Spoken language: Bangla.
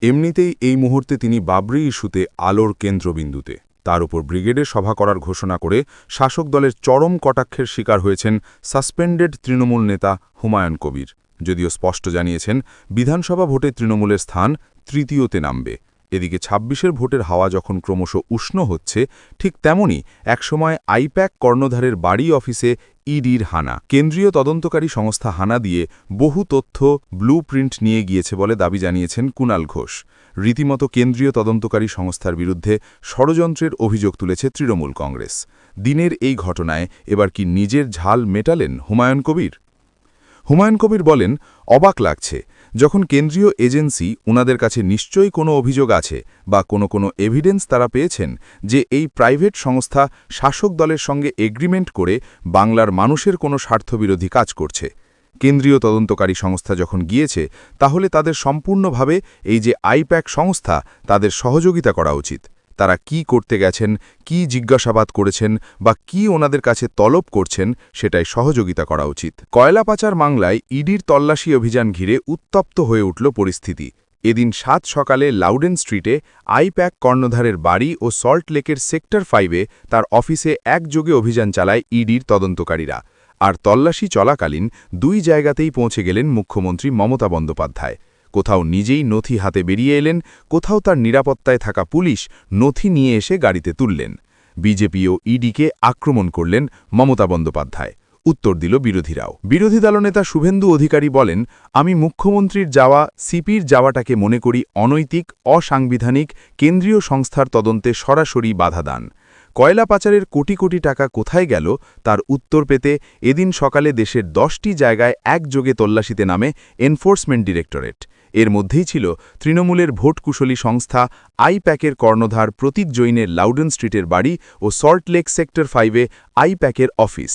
এমনিতেই এই মুহূর্তে তিনি বাবরি ইস্যুতে আলোর কেন্দ্রবিন্দুতে। তার উপর ব্রিগেডে সভা করার ঘোষণা করে শাসক দলের চরম কটাক্ষের শিকার হয়েছেন সাসপেন্ডেড তৃণমূল নেতা হুমায়ুন কবির, যদিও স্পষ্ট জানিয়েছেন বিধানসভা ভোটে তৃণমূলের স্থান তৃতীয়তে নামবে। এদিকে ২৬-এর ভোটের হাওয়া যখন ক্রমশ উষ্ণ হচ্ছে, ঠিক তেমনই একসময় আইপ্যাক কর্ণধারের বাড়ি অফিসে ইডির হানা। কেন্দ্রীয় তদন্তকারী সংস্থা হানা দিয়ে বহু তথ্য ব্লু প্রিন্ট নিয়ে গিয়েছে বলে দাবি জানিয়েছেন কুণাল ঘোষ। রীতিমতো কেন্দ্রীয় তদন্তকারী সংস্থার বিরুদ্ধে ষড়যন্ত্রের অভিযোগ তুলেছে তৃণমূল কংগ্রেস। দিনের এই ঘটনায় এবার কি নিজের ঝাল মেটালেন হুমায়ুন কবির? হুমায়ুন কবির বলেন, অবাক লাগছে, যখন কেন্দ্রীয় এজেন্সি উনাদের কাছে নিশ্চয়ই কোনো অভিযোগ আছে বা কোনো এভিডেন্স তারা পেয়েছেন যে এই প্রাইভেট সংস্থা শাসক দলের সঙ্গে এগ্রিমেন্ট করে বাংলার মানুষের কোনো স্বার্থবিরোধী কাজ করছে। কেন্দ্রীয় তদন্তকারী সংস্থা যখন গিয়েছে, তাহলে তাদের সম্পূর্ণভাবে এই যে আইপ্যাক সংস্থা, তাদের সহযোগিতা করা উচিত। তারা কি করতে গেছেন, কি জিজ্ঞাসাবাদ করেছেন বা কি ওনাদের কাছে তলব করছেন, সেটাই সহযোগিতা করা উচিত। কয়লা পাচার মামলায় ইডির তল্লাশি অভিযান ঘিরে উত্তপ্ত হয়ে উঠল পরিস্থিতি। এদিন ৭ সকালে লাউডেন স্ট্রিটে আইপ্যাক কর্ণধারের বাড়ি ও সল্ট লেকের সেক্টর 5-এ তার অফিসে একযোগে অভিযান চালায় ইডির তদন্তকারীরা। আর তল্লাশি চলাকালীন ২ জায়গাতেই পৌঁছে গেলেন মুখ্যমন্ত্রী মমতা বন্দ্যোপাধ্যায়। কোথাও নিজেই নথি হাতে বেরিয়ে এলেন, কোথাও তার নিরাপত্তায় থাকা পুলিশ নথি নিয়ে এসে গাড়িতে তুললেন। বিজেপি ও ইডিকে আক্রমণ করলেন মমতা বন্দ্যোপাধ্যায়। উত্তর দিল বিরোধীরাও। বিরোধী দলনেতা শুভেন্দু অধিকারী বলেন, আমি মুখ্যমন্ত্রীর যাওয়া, সিপির যাওয়াটাকে মনে করি অনৈতিক, অসাংবিধানিক, কেন্দ্রীয় সংস্থার তদন্তে সরাসরি বাধা দান। কয়লা পাচারের কোটি কোটি টাকা কোথায় গেল তার উত্তর পেতে এদিন সকালে দেশের ১০টি জায়গায় একযোগে তল্লাশিতে নামে এনফোর্সমেন্ট ডিরেক্টরেট। এর মধ্যেই ছিল তৃণমূলের ভোটকুশলী সংস্থা আইপ্যাকের কর্ণধার প্রতীক জৈনের লাউডেন স্ট্রিটের বাড়ি ও সল্ট লেক সেক্টর 5-এ আইপ্যাকের অফিস।